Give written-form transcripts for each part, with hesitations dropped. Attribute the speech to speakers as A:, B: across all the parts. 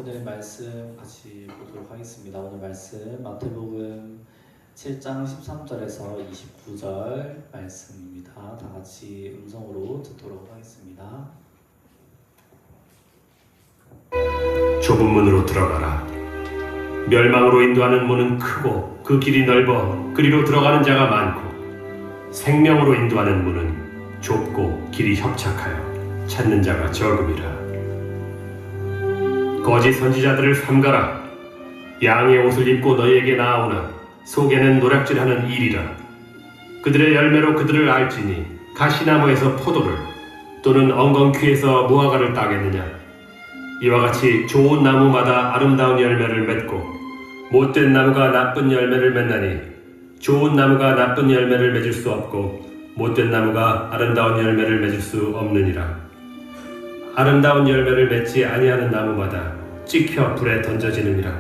A: 오늘 말씀 같이 보도록 하겠습니다. 오늘 말씀 마태복음 7장 13절에서 29절 말씀입니다. 다 같이 음성으로 듣도록 하겠습니다.
B: 좁은 문으로 들어가라. 멸망으로 인도하는 문은 크고 그 길이 넓어 그리로 들어가는 자가 많고, 생명으로 인도하는 문은 좁고 길이 협착하여 찾는 자가 적음이라. 거짓 선지자들을 삼가라. 양의 옷을 입고 너희에게 나아오나 속에는 노략질하는 일이라. 그들의 열매로 그들을 알지니 가시나무에서 포도를 또는 엉겅퀴에서 무화과를 따겠느냐. 이와 같이 좋은 나무마다 아름다운 열매를 맺고 못된 나무가 나쁜 열매를 맺나니, 좋은 나무가 나쁜 열매를 맺을 수 없고 못된 나무가 아름다운 열매를 맺을 수 없느니라. 아름다운 열매를 맺지 아니하는 나무마다 찍혀 불에 던져지느니라.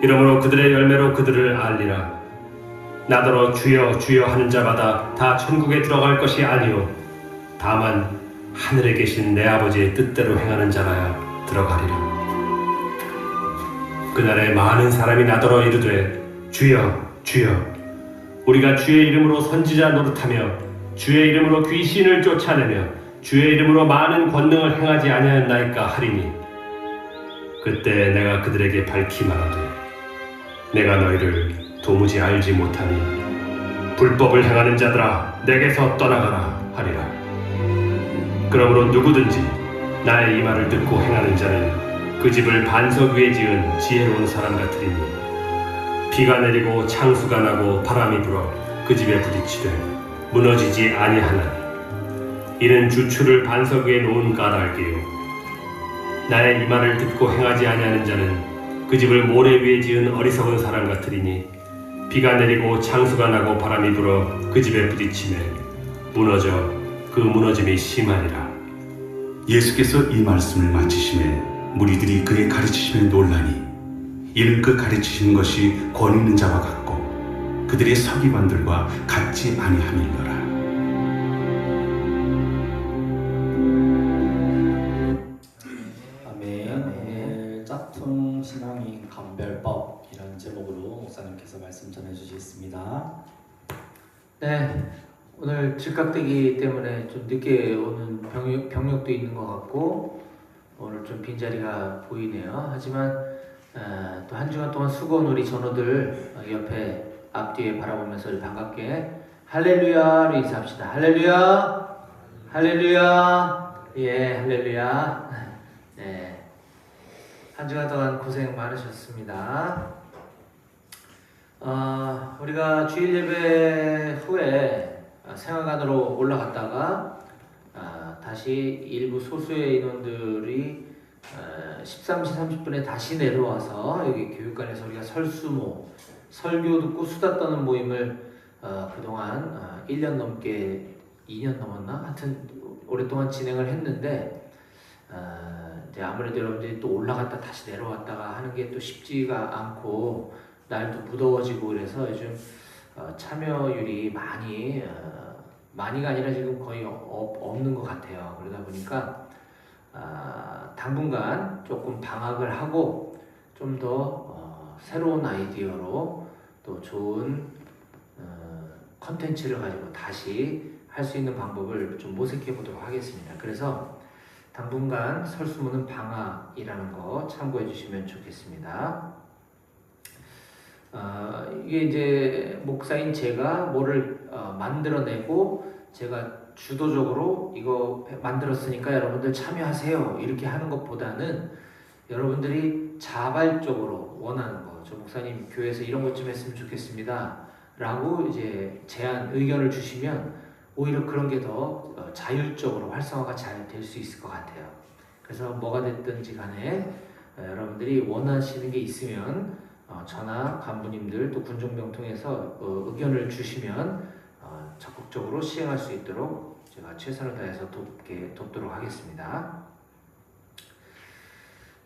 B: 이러므로 그들의 열매로 그들을 알리라. 나더러 주여 주여 하는 자마다 다 천국에 들어갈 것이 아니요 다만 하늘에 계신 내 아버지의 뜻대로 행하는 자라야 들어가리라. 그날에 많은 사람이 나더러 이르되 주여 주여 우리가 주의 이름으로 선지자 노릇하며 주의 이름으로 귀신을 쫓아내며 주의 이름으로 많은 권능을 행하지 아니하였나이까 하리니, 그때 내가 그들에게 밝히 말하되 내가 너희를 도무지 알지 못하니 불법을 행하는 자들아 내게서 떠나가라 하리라. 그러므로 누구든지 나의 이 말을 듣고 행하는 자는 그 집을 반석 위에 지은 지혜로운 사람 같으리니, 비가 내리고 창수가 나고 바람이 불어 그 집에 부딪히되 무너지지 아니하나니, 이는 주추를 반석 위에 놓은 까닭이요 나의 이 말을 듣고 행하지 아니하는 자는 그 집을 모래 위에 지은 어리석은 사람 같으리니, 비가 내리고 창수가 나고 바람이 불어 그 집에 부딪히매 무너져 그 무너짐이 심하니라.
C: 예수께서 이 말씀을 마치시매 무리들이 그의 가르치심에 놀라니, 이는 그 가르치시는 것이 권위 있는 자와 같고 그들의 서기관들과 같지 아니함이니라.
A: 오늘 짝퉁 신앙인 감별법이라는 제목으로 목사님께서 말씀 전해주시겠습니다.
D: 네, 오늘 즉각되기 때문에 좀 늦게 오는 병력도 있는 것 같고 오늘 좀 빈자리가 보이네요. 하지만 또 한 주간 동안 수고한 우리 전우들 옆에 앞뒤에 바라보면서 우리 반갑게 할렐루야로 인사합시다. 할렐루야, 할렐루야, 예, 할렐루야. 네, 한 주간 동안 고생 많으셨습니다. 우리가 주일 예배 후에 생활관으로 올라갔다가 다시 일부 소수의 인원들이 13시 30분에 다시 내려와서 여기 교육관에서 우리가 설수모, 설교 듣고 수다 떠는 모임을 그동안 1년 넘게, 2년 넘었나? 하여튼 오랫동안 진행을 했는데, 이제 아무래도 여러분들이 또 올라갔다 다시 내려왔다가 하는 게 또 쉽지가 않고 날도 무더워지고 그래서 요즘 참여율이 많이가 아니라 지금 거의 없는 것 같아요. 그러다 보니까 당분간 조금 방학을 하고 좀 더 새로운 아이디어로 또 좋은 컨텐츠를 가지고 다시 할 수 있는 방법을 좀 모색해 보도록 하겠습니다. 그래서 당분간 설수문은 방학이라는 거 참고해 주시면 좋겠습니다. 이게 이제 목사인 제가 뭐를 만들어내고 제가 주도적으로 이거 만들었으니까 여러분들 참여하세요 이렇게 하는 것보다는 여러분들이 자발적으로 원하는 거, 저 목사님 교회에서 이런 것 좀 했으면 좋겠습니다 라고 이제 제안, 의견을 주시면 오히려 그런 게 더 자율적으로 활성화가 잘 될 수 있을 것 같아요. 그래서 뭐가 됐든지 간에 여러분들이 원하시는 게 있으면 저나 간부님들 또 군종병 통해서 의견을 주시면 적극적으로 시행할 수 있도록 제가 최선을 다해서 돕도록 하겠습니다.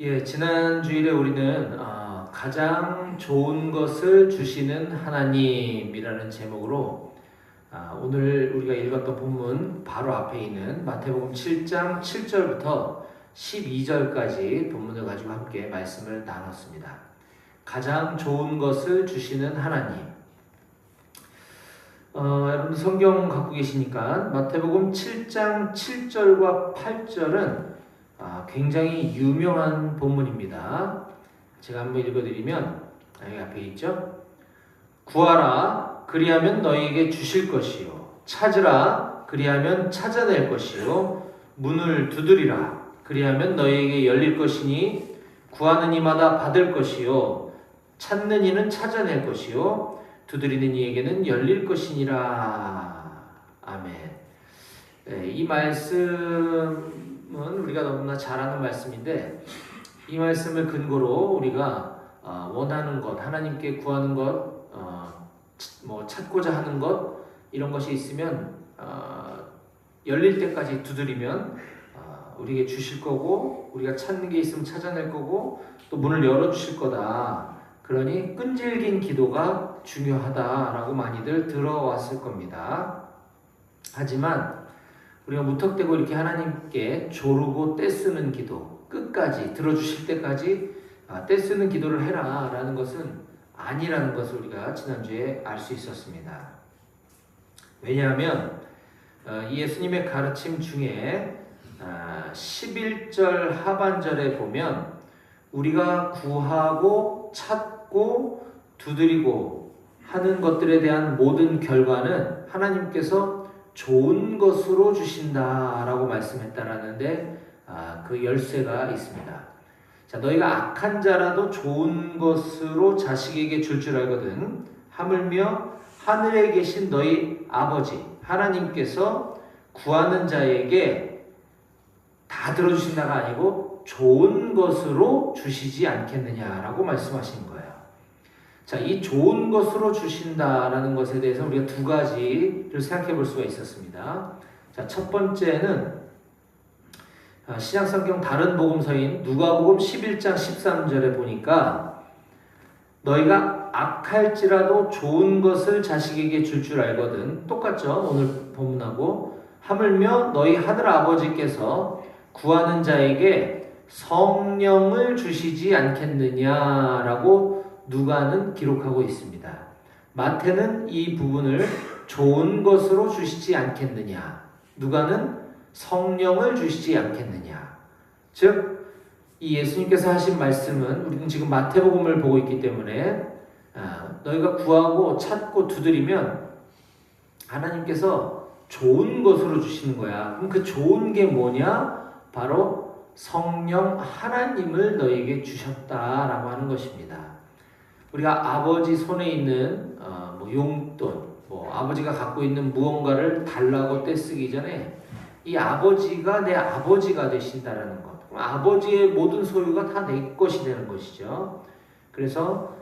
D: 예, 지난 주일에 우리는 가장 좋은 것을 주시는 하나님이라는 제목으로 오늘 우리가 읽었던 본문 바로 앞에 있는 마태복음 7장 7절부터 12절까지 본문을 가지고 함께 말씀을 나눴습니다. 가장 좋은 것을 주시는 하나님. 여러분 성경 갖고 계시니까 마태복음 7장 7절과 8절은 굉장히 유명한 본문입니다. 제가 한번 읽어드리면 여기 앞에 있죠. 구하라 그리하면 너희에게 주실 것이요 찾으라 그리하면 찾아낼 것이요 문을 두드리라 그리하면 너희에게 열릴 것이니 구하는 이마다 받을 것이요 찾는 이는 찾아낼 것이요 두드리는 이에게는 열릴 것이니라. 아멘. 네, 이 말씀은 우리가 너무나 잘 아는 말씀인데 이 말씀을 근거로 우리가 원하는 것, 하나님께 구하는 것, 뭐 찾고자 하는 것 이런 것이 있으면 열릴 때까지 두드리면 우리에게 주실 거고 우리가 찾는 게 있으면 찾아낼 거고 또 문을 열어주실 거다. 그러니 끈질긴 기도가 중요하다라고 많이들 들어왔을 겁니다. 하지만 우리가 무턱대고 이렇게 하나님께 조르고 떼쓰는 기도 끝까지 들어주실 때까지 떼쓰는 기도를 해라 라는 것은 아니라는 것을 우리가 지난주에 알 수 있었습니다. 왜냐하면 이 예수님의 가르침 중에 11절 하반절에 보면 우리가 구하고 찾고 두드리고 하는 것들에 대한 모든 결과는 하나님께서 좋은 것으로 주신다라고 말씀했다라는데 그 열쇠가 있습니다. 자, 너희가 악한 자라도 좋은 것으로 자식에게 줄 알거든. 하물며 하늘에 계신 너희 아버지 하나님께서 구하는 자에게 다 들어주신다가 아니고 좋은 것으로 주시지 않겠느냐라고 말씀하신 거예요. 자, 이 좋은 것으로 주신다라는 것에 대해서 우리가 두 가지를 생각해 볼 수가 있었습니다. 자, 첫 번째는 신약성경 다른 복음서인 누가복음 11장 13절에 보니까 너희가 악할지라도 좋은 것을 자식에게 줄 알거든. 똑같죠? 오늘 본문하고. 하물며 너희 하늘 아버지께서 구하는 자에게 성령을 주시지 않겠느냐라고 누가는 기록하고 있습니다. 마태는 이 부분을 좋은 것으로 주시지 않겠느냐, 누가는 성령을 주시지 않겠느냐. 즉, 이 예수님께서 하신 말씀은 우리는 지금 마태복음을 보고 있기 때문에 너희가 구하고 찾고 두드리면 하나님께서 좋은 것으로 주시는 거야. 그럼 그 좋은 게 뭐냐? 바로 성령 하나님을 너희에게 주셨다라고 하는 것입니다. 우리가 아버지 손에 있는 용돈, 아버지가 갖고 있는 무언가를 달라고 떼쓰기 전에 이 아버지가 내 아버지가 되신다라는 것. 아버지의 모든 소유가 다 내 것이 되는 것이죠. 그래서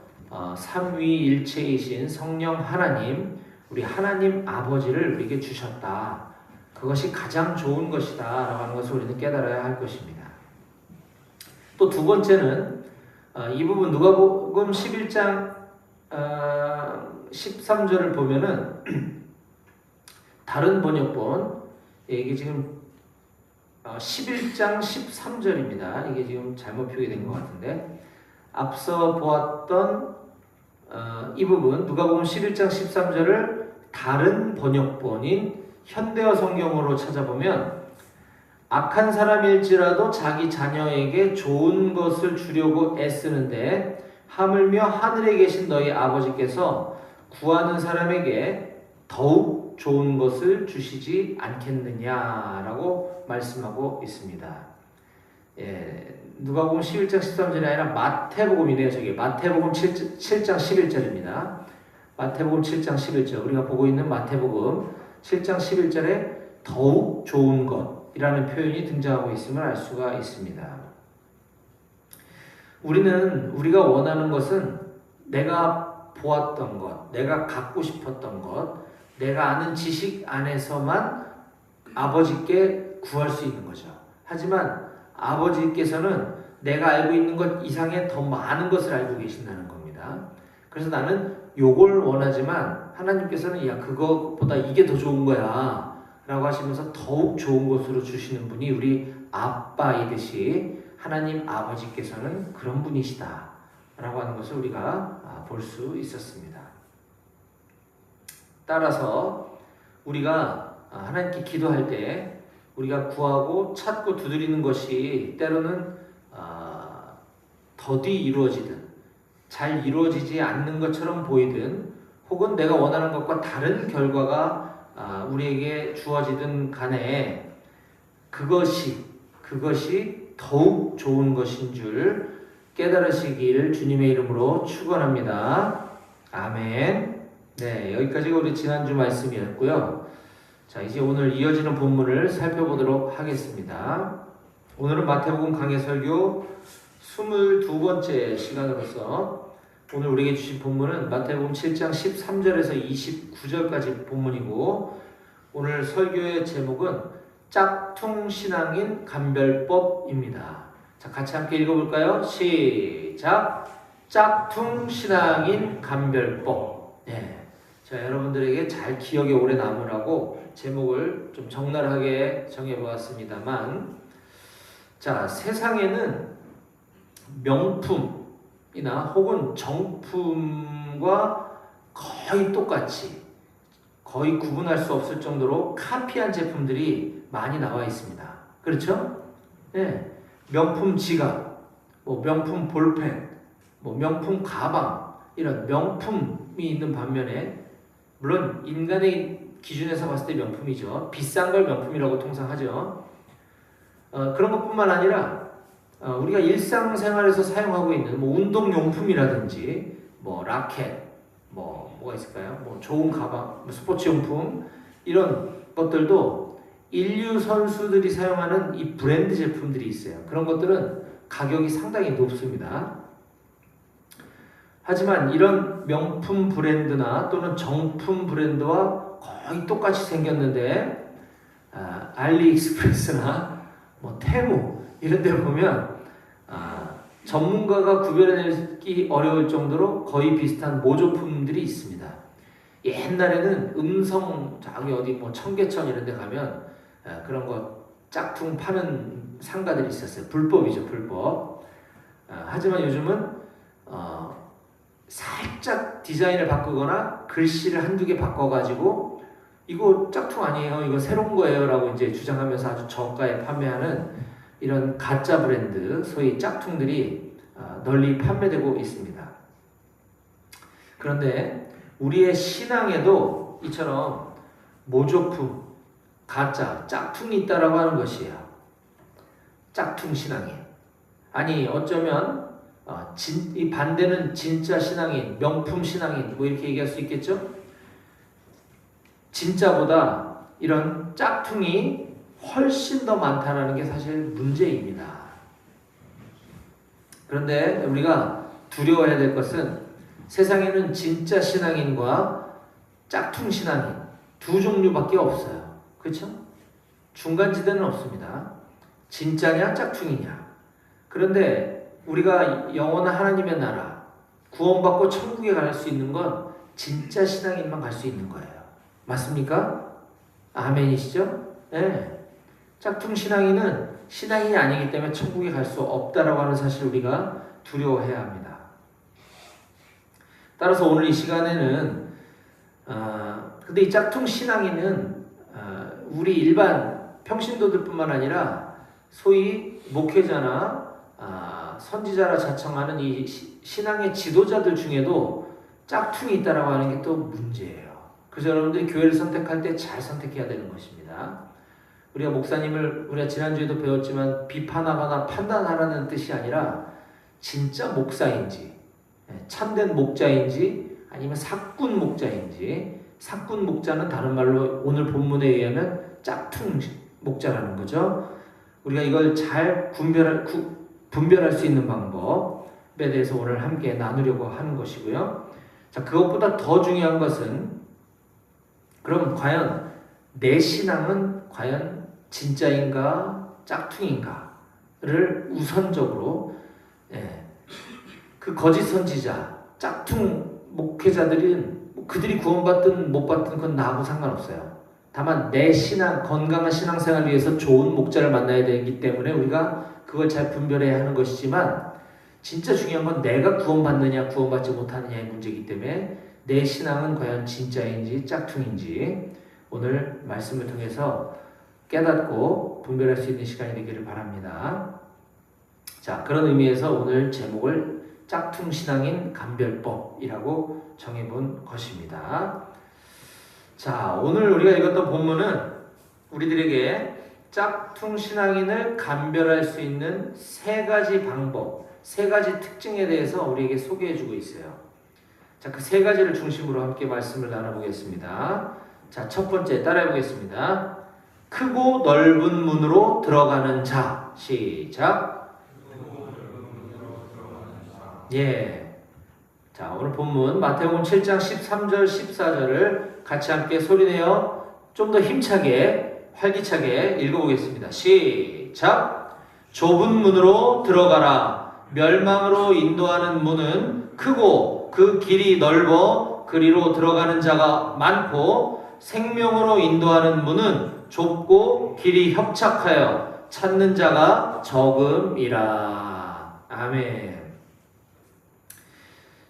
D: 삼위일체이신 성령 하나님, 우리 하나님 아버지를 우리에게 주셨다. 그것이 가장 좋은 것이다 라고 하는 것을 우리는 깨달아야 할 것입니다. 또 두 번째는 이 부분 누가복음 11장 13절을 보면은 다른 번역본 이게 지금 11장 13절입니다. 이게 지금 잘못 표기된 것 같은데 앞서 보았던 이 부분 누가복음 11장 13절을 다른 번역본인 현대어 성경으로 찾아보면 악한 사람일지라도 자기 자녀에게 좋은 것을 주려고 애쓰는데 하물며 하늘에 계신 너희 아버지께서 구하는 사람에게 더욱 좋은 것을 주시지 않겠느냐라고 말씀하고 있습니다. 누가복음 11장 13절이 아니라 마태복음이네요. 저기 마태복음 7장 11절입니다. 마태복음 7장 11절 우리가 보고 있는 마태복음 7장 11절에 더욱 좋은 것이라는 표현이 등장하고 있음을 알 수가 있습니다. 우리가 원하는 것은 내가 보았던 것, 내가 갖고 싶었던 것, 내가 아는 지식 안에서만 아버지께 구할 수 있는 거죠. 하지만 아버지께서는 내가 알고 있는 것 이상의 더 많은 것을 알고 계신다는 겁니다. 그래서 나는 요걸 원하지만 하나님께서는 야 그것보다 이게 더 좋은 거야 라고 하시면서 더욱 좋은 것으로 주시는 분이 우리 아빠이듯이 하나님 아버지께서는 그런 분이시다 라고 하는 것을 우리가 볼 수 있었습니다. 따라서 우리가 하나님께 기도할 때 우리가 구하고 찾고 두드리는 것이 때로는 더디 이루어지든 잘 이루어지지 않는 것처럼 보이든 혹은 내가 원하는 것과 다른 결과가 우리에게 주어지든 간에 그것이 더욱 좋은 것인 줄 깨달으시기를 주님의 이름으로 축원합니다. 아멘. 네, 여기까지가 우리 지난주 말씀이었고요. 자, 이제 오늘 이어지는 본문을 살펴보도록 하겠습니다. 오늘은 마태복음 강해 설교 22번째 시간으로서 오늘 우리에게 주신 본문은 마태복음 7장 13절에서 29절까지 본문이고 오늘 설교의 제목은 짝퉁신앙인 감별법입니다. 자, 같이 함께 읽어볼까요? 시작! 짝퉁신앙인 감별법. 네. 자, 여러분들에게 잘 기억에 오래 남으라고 제목을 좀 적나라하게 정해보았습니다만, 자, 세상에는 명품이나 혹은 정품과 거의 똑같이 거의 구분할 수 없을 정도로 카피한 제품들이 많이 나와 있습니다. 그렇죠? 네. 명품 지갑, 뭐 명품 볼펜, 뭐 명품 가방, 이런 명품이 있는 반면에 물론 인간의 기준에서 봤을 때 명품이죠. 비싼 걸 명품이라고 통상 하죠. 그런 것뿐만 아니라 우리가 일상생활에서 사용하고 있는 뭐 운동용품이라든지 뭐 라켓, 뭐가 있을까요? 뭐 좋은 가방, 뭐 스포츠용품 이런 것들도 인류 선수들이 사용하는 이 브랜드 제품들이 있어요. 그런 것들은 가격이 상당히 높습니다. 하지만 이런 명품 브랜드나 또는 정품 브랜드와 거의 똑같이 생겼는데 알리익스프레스나 뭐 테무 이런 데 보면 전문가가 구별하기 어려울 정도로 거의 비슷한 모조품들이 있습니다. 옛날에는 음성 저기 어디 뭐 청계천 이런 데 가면 그런 거 짝퉁 파는 상가들이 있었어요. 불법이죠, 불법. 하지만 요즘은 살짝 디자인을 바꾸거나 글씨를 한두 개 바꿔가지고 이거 짝퉁 아니에요, 이거 새로운 거예요 라고 이제 주장하면서 아주 저가에 판매하는 이런 가짜 브랜드, 소위 짝퉁들이 널리 판매되고 있습니다. 그런데 우리의 신앙에도 이처럼 모조품, 가짜, 짝퉁이 있다라고 하는 것이에요. 짝퉁 신앙인. 아니 어쩌면 이 반대는 진짜 신앙인, 명품 신앙인 뭐 이렇게 얘기할 수 있겠죠? 진짜보다 이런 짝퉁이 훨씬 더 많다는 게 사실 문제입니다. 그런데 우리가 두려워해야 될 것은 세상에는 진짜 신앙인과 짝퉁 신앙인 두 종류밖에 없어요. 그렇죠? 중간지대는 없습니다. 진짜냐 짝퉁이냐. 그런데 우리가 영원한 하나님의 나라 구원받고 천국에 갈 수 있는 건 진짜 신앙인만 갈 수 있는 거예요. 맞습니까? 아멘이시죠? 네. 짝퉁 신앙인은 신앙인이 아니기 때문에 천국에 갈 수 없다라고 하는 사실을 우리가 두려워해야 합니다. 따라서 오늘 이 시간에는 근데 이 짝퉁 신앙인은 우리 일반 평신도들뿐만 아니라 소위 목회자나 선지자라 자청하는 이 신앙의 지도자들 중에도 짝퉁이 있다라고 하는 게 또 문제예요. 그래서 여러분들이 교회를 선택할 때 잘 선택해야 되는 것입니다. 우리가 목사님을 우리가 지난주에도 배웠지만 비판하거나 판단하라는 뜻이 아니라 진짜 목사인지 참된 목자인지 아니면 사꾼 목자인지, 사꾼 목자는 다른 말로 오늘 본문에 의하면 짝퉁 목자라는 거죠. 우리가 이걸 잘 분별할 수 있는 방법에 대해서 오늘 함께 나누려고 하는 것이고요. 자, 그것보다 더 중요한 것은 그럼 과연 내 신앙은 과연 진짜인가 짝퉁인가를 우선적으로 그 거짓 선지자, 짝퉁 목회자들은 그들이 구원받든 못 받든 그건 나하고 상관없어요. 다만 내 신앙, 건강한 신앙생활을 위해서 좋은 목자를 만나야 되기 때문에 우리가 그걸 잘 분별해야 하는 것이지만 진짜 중요한 건 내가 구원받느냐 구원받지 못하느냐의 문제이기 때문에 내 신앙은 과연 진짜인지 짝퉁인지 오늘 말씀을 통해서 깨닫고 분별할 수 있는 시간이 되기를 바랍니다. 자, 그런 의미에서 오늘 제목을 짝퉁 신앙인 감별법이라고 정해본 것입니다. 자, 오늘 우리가 읽었던 본문은 우리들에게 짝퉁 신앙인을 감별할 수 있는 세 가지 방법, 세 가지 특징에 대해서 우리에게 소개해주고 있어요. 자, 그 세 가지를 중심으로 함께 말씀을 나눠보겠습니다. 자, 첫 번째 따라해보겠습니다. 크고 넓은 문으로 들어가는 자. 시작. 예. 자, 오늘 본문 마태복음 7장 13절 14절을 같이 함께 소리내어 좀 더 힘차게 활기차게 읽어보겠습니다. 시작. 좁은 문으로 들어가라. 멸망으로 인도하는 문은 크고 그 길이 넓어 그리로 들어가는 자가 많고 생명으로 인도하는 문은 좁고 길이 협착하여 찾는 자가 적음이라. 아멘.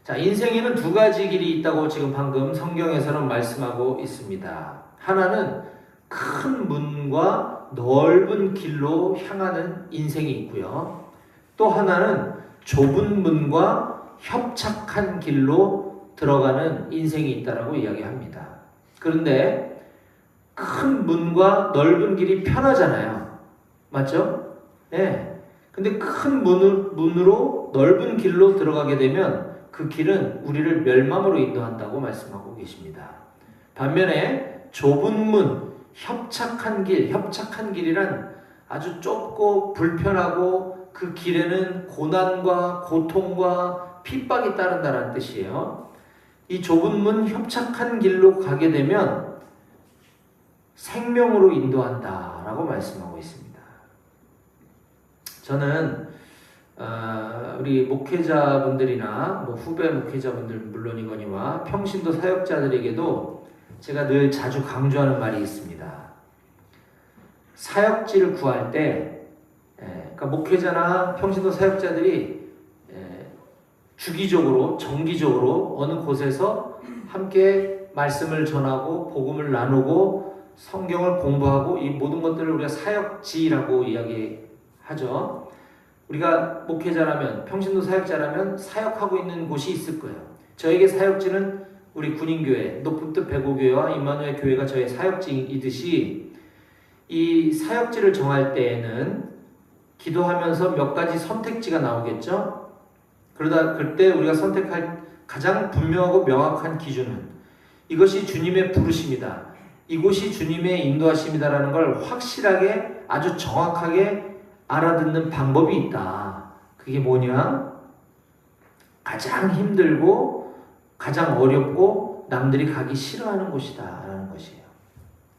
D: 자, 인생에는 두 가지 길이 있다고 지금 방금 성경에서는 말씀하고 있습니다. 하나는 큰 문과 넓은 길로 향하는 인생이 있고요. 또 하나는 좁은 문과 협착한 길로 들어가는 인생이 있다라고 이야기합니다. 그런데 큰 문과 넓은 길이 편하잖아요. 맞죠? 네. 근데 큰 문으로 넓은 길로 들어가게 되면 그 길은 우리를 멸망으로 인도한다고 말씀하고 계십니다. 반면에 좁은 문, 협착한 길이란 아주 좁고 불편하고 그 길에는 고난과 고통과 핍박이 따른다는 뜻이에요. 이 좁은 문, 협착한 길로 가게 되면 생명으로 인도한다라고 말씀하고 있습니다. 저는 우리 목회자분들이나 후배 목회자분들 물론이거니와 평신도 사역자들에게도 제가 늘 자주 강조하는 말이 있습니다. 사역지를 구할 때, 그러니까 목회자나 평신도 사역자들이 주기적으로, 정기적으로 어느 곳에서 함께 말씀을 전하고 복음을 나누고 성경을 공부하고 이 모든 것들을 우리가 사역지라고 이야기하죠. 우리가 목회자라면, 평신도 사역자라면 사역하고 있는 곳이 있을 거예요. 저에게 사역지는 우리 군인교회, 높은뜻 배고교회와 임마누엘 교회가 저의 사역지이듯이 이 사역지를 정할 때에는 기도하면서 몇 가지 선택지가 나오겠죠? 그때 우리가 선택할 가장 분명하고 명확한 기준은 이것이 주님의 부르심이다. 이곳이 주님의 인도하심이다라는 걸 확실하게 아주 정확하게 알아듣는 방법이 있다. 그게 뭐냐? 가장 힘들고 가장 어렵고 남들이 가기 싫어하는 곳이다 라는 것이에요.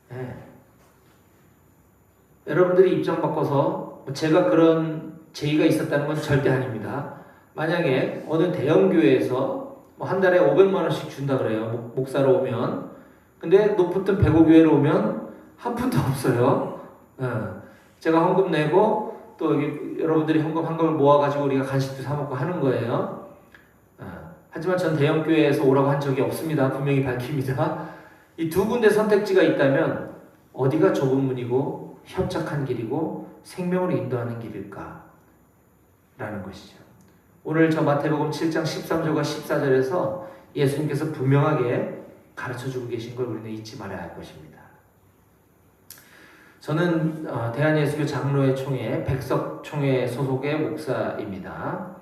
D: 네. 여러분들이 입장 바꿔서 제가 그런 제의가 있었다는 건 절대 아닙니다. 만약에 어느 대형교회에서 한 달에 500만 원씩 준다 그래요. 목사로 오면. 근데 높은 배고교회로 오면 한 푼도 없어요. 제가 헌금 내고 또 여기 여러분들이 헌금한 걸 모아가지고 우리가 간식도 사 먹고 하는 거예요. 하지만 전 대형교회에서 오라고 한 적이 없습니다. 분명히 밝힙니다. 이 두 군데 선택지가 있다면 어디가 좁은 문이고 협착한 길이고 생명을 인도하는 길일까? 라는 것이죠. 오늘 저 마태복음 7장 13절과 14절에서 예수님께서 분명하게 가르쳐주고 계신 걸 우리는 잊지 말아야 할 것입니다. 저는 대한예수교 장로회 총회 백석총회 소속의 목사입니다.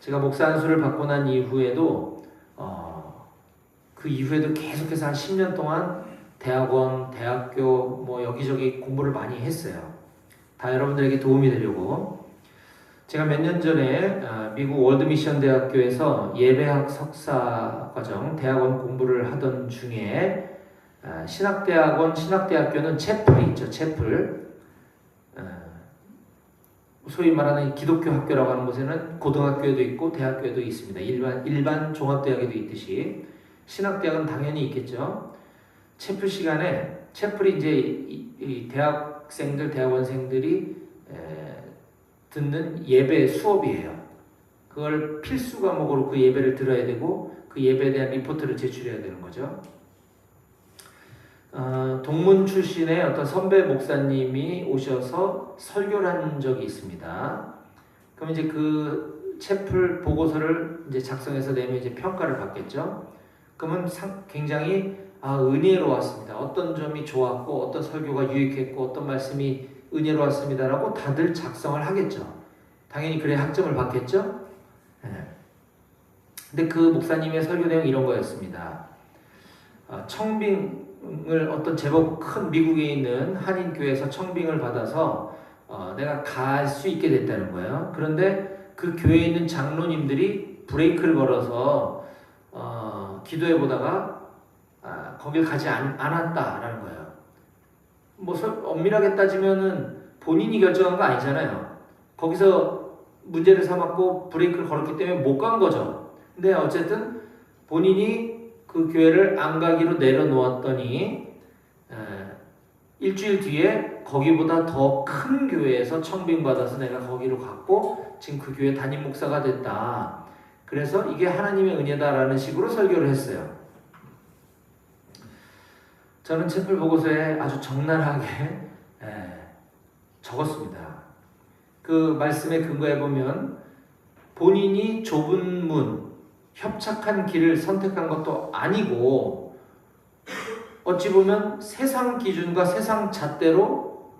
D: 제가 목사 안수를 받고 난 이후에도 그 이후에도 계속해서 한 10년 동안 대학원, 대학교 여기저기 공부를 많이 했어요. 다 여러분들에게 도움이 되려고. 제가 몇 년 전에 미국 월드미션 대학교에서 예배학 석사 과정 대학원 공부를 하던 중에 신학대학원, 신학대학교는 채플이 있죠. 채플. 소위 말하는 기독교 학교라고 하는 곳에는 고등학교에도 있고 대학교에도 있습니다. 일반 종합대학에도 있듯이 신학대학은 당연히 있겠죠. 채플 시간에 채플이 이제 이 대학생들, 대학원생들이 듣는 예배 수업이에요. 그걸 필수 과목으로 그 예배를 들어야 되고 그 예배에 대한 리포트를 제출해야 되는 거죠. 동문 출신의 어떤 선배 목사님이 오셔서 설교를 한 적이 있습니다. 그럼 이제 그 채플 보고서를 이제 작성해서 내면 이제 평가를 받겠죠. 그러면 굉장히 은혜로웠습니다. 어떤 점이 좋았고 어떤 설교가 유익했고 어떤 말씀이 은혜로웠습니다라고 다들 작성을 하겠죠. 당연히 그래야 학점을 받겠죠. 근데 그 목사님의 설교 내용이 이런 거였습니다. 청빙을 어떤 제법 큰 미국에 있는 한인 교회에서 청빙을 받아서 내가 갈 수 있게 됐다는 거예요. 그런데 그 교회에 있는 장로님들이 브레이크를 걸어서 기도해 보다가 거길 가지 않았다라는 거예요. 뭐 엄밀하게 따지면은 본인이 결정한 거 아니잖아요. 거기서 문제를 삼았고 브레이크를 걸었기 때문에 못 간 거죠. 근데 어쨌든 본인이 그 교회를 안 가기로 내려놓았더니 일주일 뒤에 거기보다 더 큰 교회에서 청빙받아서 내가 거기로 갔고 지금 그 교회 담임 목사가 됐다. 그래서 이게 하나님의 은혜다라는 식으로 설교를 했어요. 저는 채플 보고서에 아주 적나라하게 적었습니다. 그 말씀에 근거해 보면 본인이 좁은 문, 협착한 길을 선택한 것도 아니고 어찌 보면 세상 기준과 세상 잣대로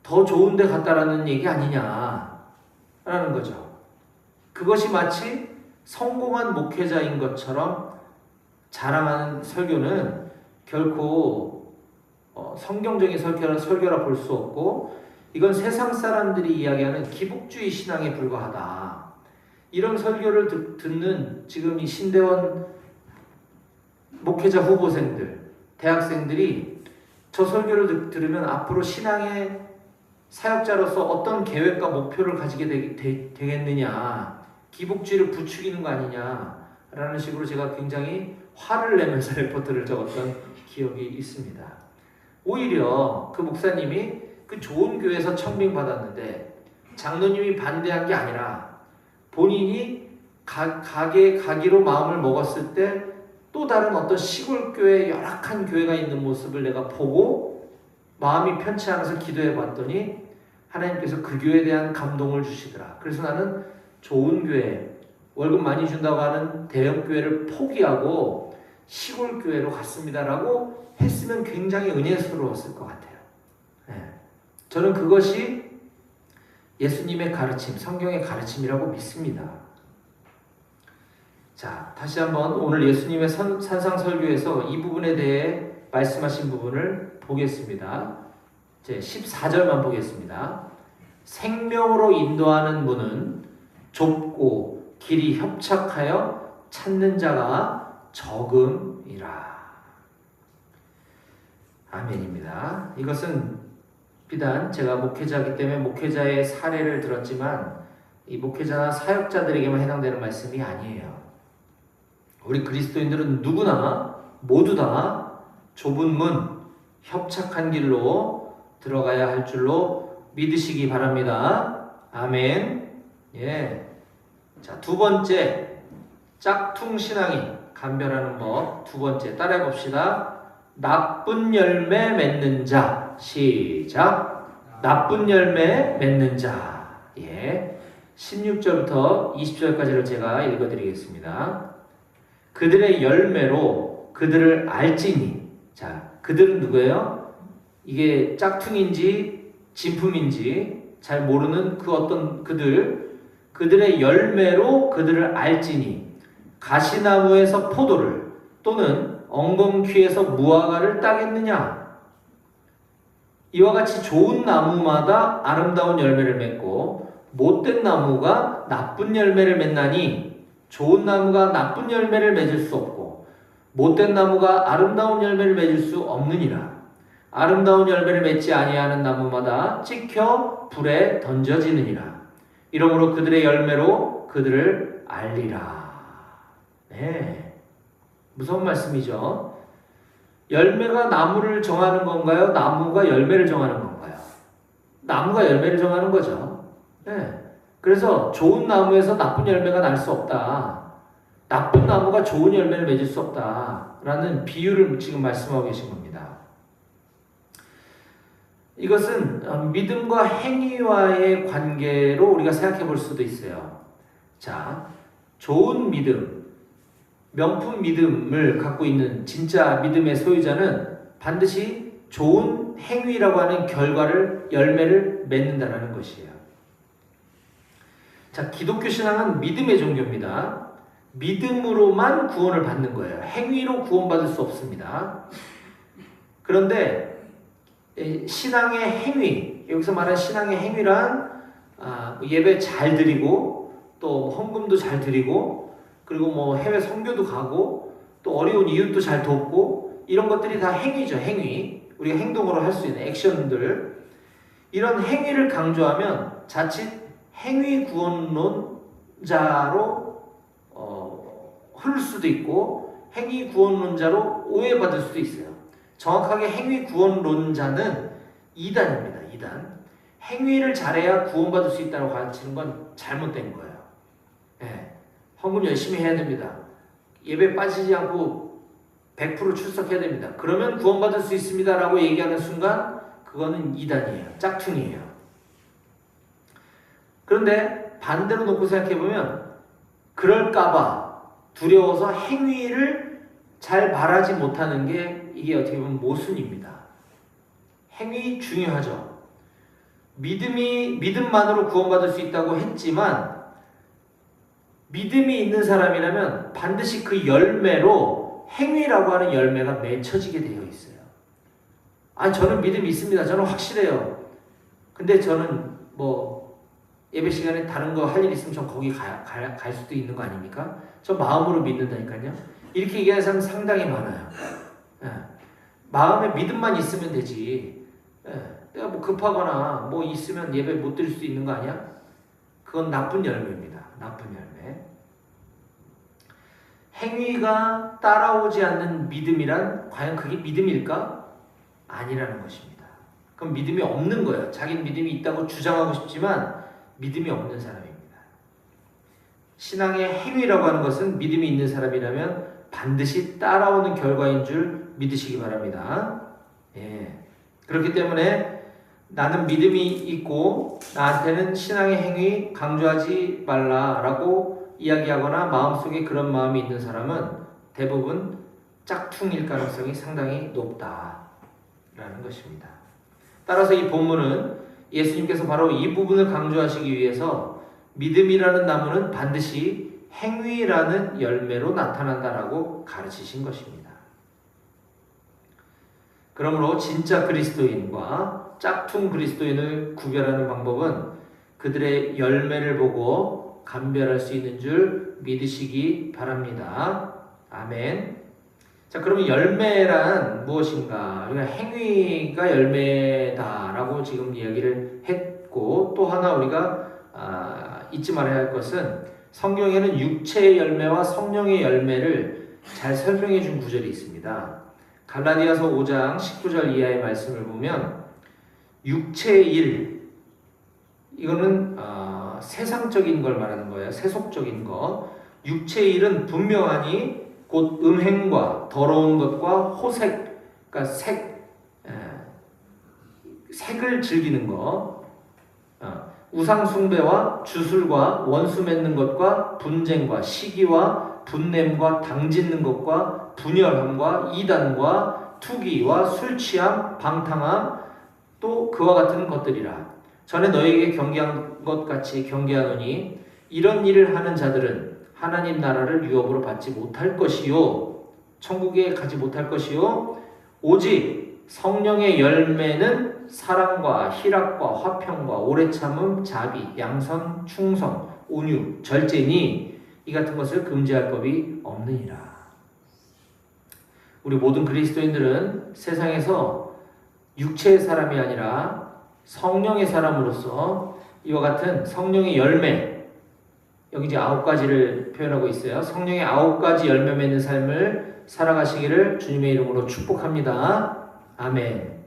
D: 더 좋은 데 갔다라는 얘기 아니냐라는 거죠. 그것이 마치 성공한 목회자인 것처럼 자랑하는 설교는 결코 성경적인 설교라 볼 수 없고 이건 세상 사람들이 이야기하는 기복주의 신앙에 불과하다. 이런 설교를 듣는 지금 이 신대원 목회자 후보생들, 대학생들이 저 설교를 들으면 앞으로 신앙의 사역자로서 어떤 계획과 목표를 가지게 되겠느냐, 기복주의를 부추기는 거 아니냐라는 식으로 제가 굉장히 화를 내면서 레포트를 적었던 기억이 있습니다. 오히려 그 목사님이 그 좋은 교회에서 청빙받았는데 장로님이 반대한 게 아니라 본인이 가기로 마음을 먹었을 때 또 다른 어떤 시골 교회 열악한 교회가 있는 모습을 내가 보고 마음이 편치 않아서 기도해 봤더니 하나님께서 그 교회에 대한 감동을 주시더라. 그래서 나는 좋은 교회, 월급 많이 준다고 하는 대형 교회를 포기하고 시골 교회로 갔습니다라고 했으면 굉장히 은혜스러웠을 것 같아요. 저는 그것이 예수님의 가르침, 성경의 가르침이라고 믿습니다. 자, 다시 한번 오늘 예수님의 산상설교에서 이 부분에 대해 말씀하신 부분을 보겠습니다. 제 14절만 보겠습니다. 생명으로 인도하는 문은 좁고 길이 협착하여 찾는 자가 적음이라. 아멘입니다. 이것은 비단 제가 목회자이기 때문에 목회자의 사례를 들었지만 이 목회자나 사역자들에게만 해당되는 말씀이 아니에요. 우리 그리스도인들은 누구나 모두 다 좁은 문, 협착한 길로 들어가야 할 줄로 믿으시기 바랍니다. 아멘. 예. 자, 두 번째, 짝퉁 신앙인 감별하는 법. 두 번째, 따라해 봅시다. 나쁜 열매 맺는 자. 시작. 나쁜 열매 맺는 자. 예. 16절부터 20절까지를 제가 읽어드리겠습니다. 그들의 열매로 그들을 알지니. 자, 그들은 누구예요? 이게 짝퉁인지 진품인지 잘 모르는 그 어떤 그들의 열매로 그들을 알지니. 가시나무에서 포도를 또는 엉겅퀴에서 무화과를 따겠느냐? 이와 같이 좋은 나무마다 아름다운 열매를 맺고 못된 나무가 나쁜 열매를 맺나니 좋은 나무가 나쁜 열매를 맺을 수 없고 못된 나무가 아름다운 열매를 맺을 수 없느니라. 아름다운 열매를 맺지 아니하는 나무마다 찍혀 불에 던져지느니라. 이러므로 그들의 열매로 그들을 알리라. 네, 무서운 말씀이죠. 열매가 나무를 정하는 건가요? 나무가 열매를 정하는 건가요? 나무가 열매를 정하는 거죠. 네. 그래서 좋은 나무에서 나쁜 열매가 날 수 없다. 나쁜 나무가 좋은 열매를 맺을 수 없다라는 비유를 지금 말씀하고 계신 겁니다. 이것은 믿음과 행위와의 관계로 우리가 생각해 볼 수도 있어요. 자, 좋은 믿음, 명품 믿음을 갖고 있는 진짜 믿음의 소유자는 반드시 좋은 행위라고 하는 결과를, 열매를 맺는다는 것이에요. 자, 기독교 신앙은 믿음의 종교입니다. 믿음으로만 구원을 받는 거예요. 행위로 구원받을 수 없습니다. 그런데 신앙의 행위, 여기서 말하는 신앙의 행위란 예배 잘 드리고 또 헌금도 잘 드리고 그리고 뭐 해외 선교도 가고 또 어려운 이웃도 잘 돕고 이런 것들이 다 행위죠. 행위. 우리가 행동으로 할 수 있는 액션들. 이런 행위를 강조하면 자칫 행위 구원론자로 흐를 수도 있고 행위 구원론자로 오해받을 수도 있어요. 정확하게 행위 구원론자는 이단입니다. 이단. 행위를 잘해야 구원받을 수 있다고 가르치는 건 잘못된 거예요. 네. 헌금 열심히 해야 됩니다. 예배 빠지지 않고 100% 출석해야 됩니다. 그러면 구원받을 수 있습니다 라고 얘기하는 순간 그거는 이단이에요. 짝퉁이에요. 그런데 반대로 놓고 생각해보면 그럴까봐 두려워서 행위를 잘 바라지 못하는 게 이게 어떻게 보면 모순입니다. 행위 중요하죠. 믿음만으로 구원받을 수 있다고 했지만 믿음이 있는 사람이라면 반드시 그 열매로 행위라고 하는 열매가 맺혀지게 되어 있어요. 저는 믿음이 있습니다. 저는 확실해요. 근데 저는 예배 시간에 다른 거 할 일 있으면 전 거기 갈 수도 있는 거 아닙니까? 저 마음으로 믿는다니까요. 이렇게 얘기하는 사람 상당히 많아요. 마음에 믿음만 있으면 되지. 내가 급하거나 있으면 예배 못 드릴 수 있는 거 아니야? 그건 나쁜 열매입니다. 나쁜 열매. 행위가 따라오지 않는 믿음이란 과연 그게 믿음일까? 아니라는 것입니다. 그럼 믿음이 없는 거예요. 자기는 믿음이 있다고 주장하고 싶지만 믿음이 없는 사람입니다. 신앙의 행위라고 하는 것은 믿음이 있는 사람이라면 반드시 따라오는 결과인 줄 믿으시기 바랍니다. 그렇기 때문에 나는 믿음이 있고 나한테는 신앙의 행위 강조하지 말라라고 이야기하거나 마음속에 그런 마음이 있는 사람은 대부분 짝퉁일 가능성이 상당히 높다라는 것입니다. 따라서 이 본문은 예수님께서 바로 이 부분을 강조하시기 위해서 믿음이라는 나무는 반드시 행위라는 열매로 나타난다라고 가르치신 것입니다. 그러므로 진짜 그리스도인과 짝퉁 그리스도인을 구별하는 방법은 그들의 열매를 보고 감별할 수 있는 줄 믿으시기 바랍니다. 아멘. 자, 그러면 열매란 무엇인가? 우리가 행위가 열매다라고 지금 이야기를 했고 또 하나 우리가 잊지 말아야 할 것은 성경에는 육체의 열매와 성령의 열매를 잘 설명해 준 구절이 있습니다. 갈라디아서 5장 19절 이하의 말씀을 보면 육체의 일, 이거는 세상적인 걸 말하는 거예요. 세속적인 것. 육체의 일은 분명하니 곧 음행과 더러운 것과 호색, 그러니까 색을 즐기는 것, 우상 숭배와 주술과 원수 맺는 것과 분쟁과 시기와 분냄과 당짓는 것과 분열함과 이단과 투기와 술 취함, 방탕함, 또 그와 같은 것들이라. 전에 너에게 경계한 것 같이 경계하노니 이런 일을 하는 자들은 하나님 나라를 유업으로 받지 못할 것이요, 천국에 가지 못할 것이요, 오직 성령의 열매는 사랑과 희락과 화평과 오래 참음, 자비, 양선, 충성, 온유, 절제니 이 같은 것을 금지할 법이 없느니라. 우리 모든 그리스도인들은 세상에서 육체의 사람이 아니라 성령의 사람으로서 이와 같은 성령의 열매, 여기 이제 9가지를 표현하고 있어요. 성령의 9가지 열매 맺는 삶을 살아가시기를 주님의 이름으로 축복합니다. 아멘.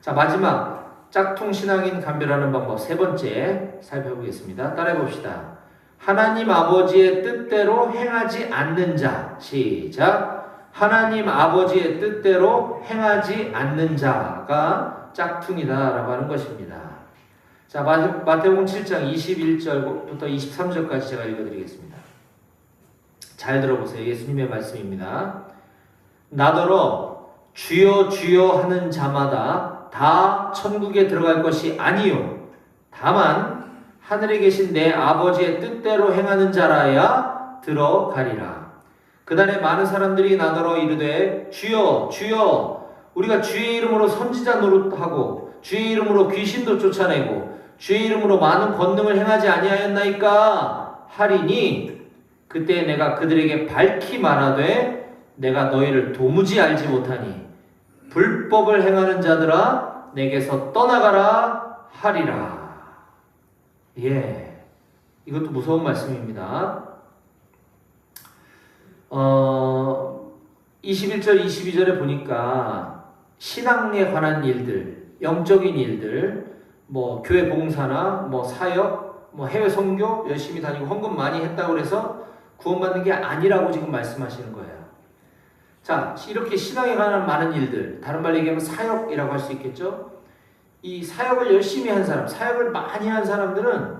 D: 자, 마지막 짝퉁 신앙인 감별하는 방법 세 번째 살펴보겠습니다. 따라해 봅시다. 하나님 아버지의 뜻대로 행하지 않는 자. 시작. 하나님 아버지의 뜻대로 행하지 않는 자가 짝퉁이다라고 하는 것입니다. 자, 마태복음 7장 21절부터 23절까지 제가 읽어드리겠습니다. 잘 들어보세요. 예수님의 말씀입니다. 나더러 주여 주여 하는 자마다 다 천국에 들어갈 것이 아니요 다만 하늘에 계신 내 아버지의 뜻대로 행하는 자라야 들어가리라. 그날에 많은 사람들이 나더러 이르되 주여 주여 우리가 주의 이름으로 선지자 노릇하고 주의 이름으로 귀신도 쫓아내고 주의 이름으로 많은 권능을 행하지 아니하였나이까 하리니 그때 내가 그들에게 밝히 말하되 내가 너희를 도무지 알지 못하니 불법을 행하는 자들아 내게서 떠나가라 하리라. 예, 이것도 무서운 말씀입니다. 21절 22절에 보니까 신앙에 관한 일들, 영적인 일들, 뭐 교회 봉사나 뭐 사역, 뭐 해외 선교 열심히 다니고 헌금 많이 했다고 해서 구원받는 게 아니라고 지금 말씀하시는 거예요. 자, 이렇게 신앙에 관한 많은 일들, 다른 말로 얘기하면 사역이라고 할 수 있겠죠. 이 사역을 열심히 한 사람, 사역을 많이 한 사람들은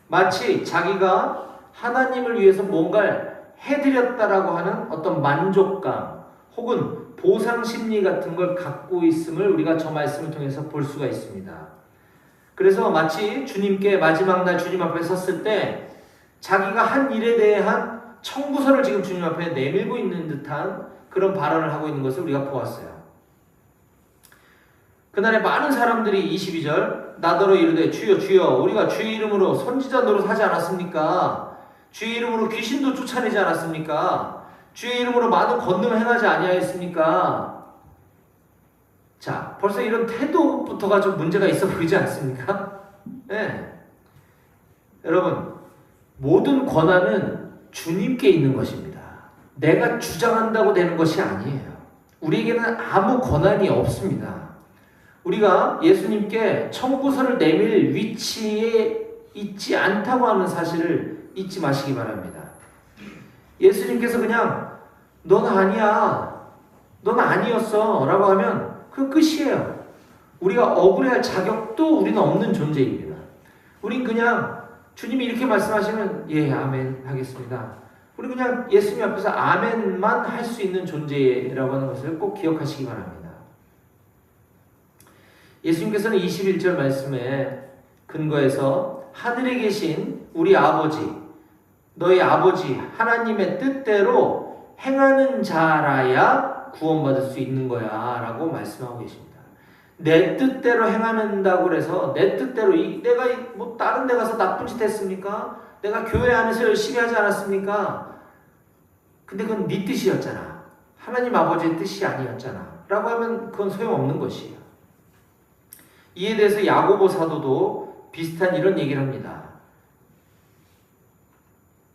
D: 마치 자기가 하나님을 위해서 뭔가를 해드렸다라고 하는 어떤 만족감 혹은 보상 심리 같은 걸 갖고 있음을 우리가 저 말씀을 통해서 볼 수가 있습니다. 그래서 마치 주님께 마지막 날 주님 앞에 섰을 때 자기가 한 일에 대한 청구서를 지금 주님 앞에 내밀고 있는 듯한 그런 발언을 하고 있는 것을 우리가 보았어요. 그날에 많은 사람들이 22절 나더러 이르되 주여 주여 우리가 주의 이름으로 선지자 노릇하지 않았습니까? 주의 이름으로 귀신도 쫓아내지 않았습니까? 주의 이름으로 많은 권능을 행하지 아니하였습니까? 자, 벌써 이런 태도부터가 좀 문제가 있어 보이지 않습니까? 네. 여러분, 모든 권한은 주님께 있는 것입니다. 내가 주장한다고 되는 것이 아니에요. 우리에게는 아무 권한이 없습니다. 우리가 예수님께 청구서를 내밀 위치에 있지 않다고 하는 사실을 잊지 마시기 바랍니다. 예수님께서 그냥 넌 아니야, 넌 아니었어 라고 하면 그 끝이에요. 우리가 억울해할 자격도 우리는 없는 존재입니다. 우린 그냥 주님이 이렇게 말씀하시면 예 아멘 하겠습니다. 우리 그냥 예수님 앞에서 아멘만 할 수 있는 존재라고 하는 것을 꼭 기억하시기 바랍니다. 예수님께서는 21절 말씀에 근거해서 하늘에 계신 우리 아버지, 너희 아버지 하나님의 뜻대로 행하는 자라야 구원받을 수 있는 거야 라고 말씀하고 계십니다. 내 뜻대로 행한다고 해서 내 뜻대로 내가 뭐 다른 데 가서 나쁜 짓 했습니까? 내가 교회 안에서 열심히 하지 않았습니까? 근데 그건 네 뜻이었잖아. 하나님 아버지의 뜻이 아니었잖아 라고 하면 그건 소용없는 것이에요. 이에 대해서 야고보 사도도 비슷한 이런 얘기를 합니다.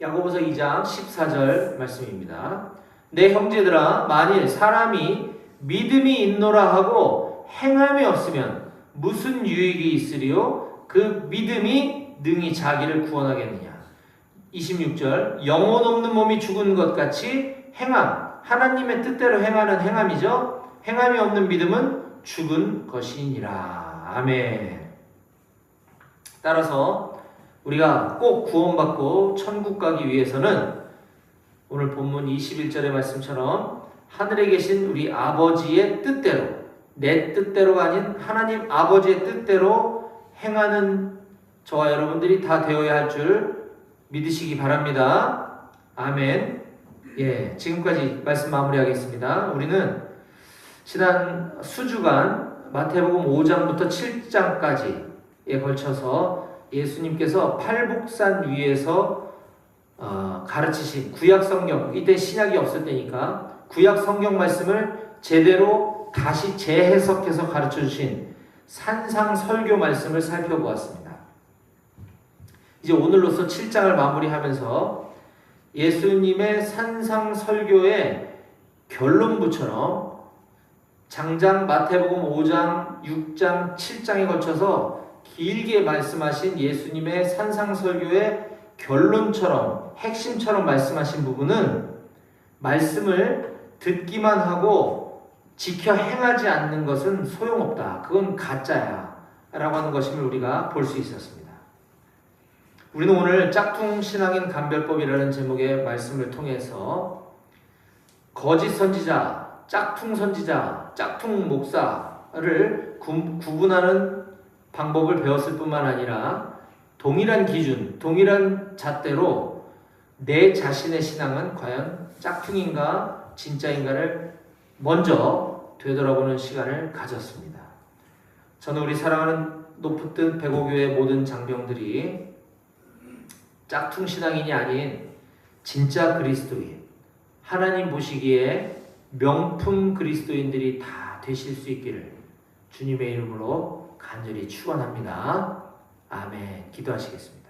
D: 야고보서 2장 14절 말씀입니다. 내 형제들아 만일 사람이 믿음이 있노라 하고 행함이 없으면 무슨 유익이 있으리요? 그 믿음이 능히 자기를 구원하겠느냐. 26절 영혼 없는 몸이 죽은 것 같이 행함, 하나님의 뜻대로 행하는 행함이죠. 행함이 없는 믿음은 죽은 것이니라. 아멘. 따라서 우리가 꼭 구원받고 천국 가기 위해서는 오늘 본문 21절의 말씀처럼 하늘에 계신 우리 아버지의 뜻대로, 내 뜻대로가 아닌 하나님 아버지의 뜻대로 행하는 저와 여러분들이 다 되어야 할 줄 믿으시기 바랍니다. 아멘. 예, 지금까지 말씀 마무리하겠습니다. 우리는 지난 수주간 마태복음 5장부터 7장까지에 걸쳐서 예수님께서 팔복산 위에서 가르치신 구약 성경, 이때 신약이 없을 때니까 구약 성경 말씀을 제대로 다시 재해석해서 가르쳐 주신 산상 설교 말씀을 살펴보았습니다. 이제 오늘로서 7장을 마무리하면서 예수님의 산상 설교의 결론부처럼 장장 마태복음 5장, 6장, 7장에 걸쳐서 길게 말씀하신 예수님의 산상설교의 결론처럼 핵심처럼 말씀하신 부분은 말씀을 듣기만 하고 지켜 행하지 않는 것은 소용없다. 그건 가짜야. 라고 하는 것임을 우리가 볼 수 있었습니다. 우리는 오늘 짝퉁 신앙인 감별법이라는 제목의 말씀을 통해서 거짓 선지자, 짝퉁 선지자, 짝퉁 목사를 구분하는 방법을 배웠을 뿐만 아니라 동일한 기준, 동일한 잣대로 내 자신의 신앙은 과연 짝퉁인가 진짜인가를 먼저 되돌아보는 시간을 가졌습니다. 저는 우리 사랑하는 높은 백오교회 모든 장병들이 짝퉁 신앙인이 아닌 진짜 그리스도인, 하나님 보시기에 명품 그리스도인들이 다 되실 수 있기를 주님의 이름으로 간절히 축원합니다. 아멘. 기도하시겠습니다.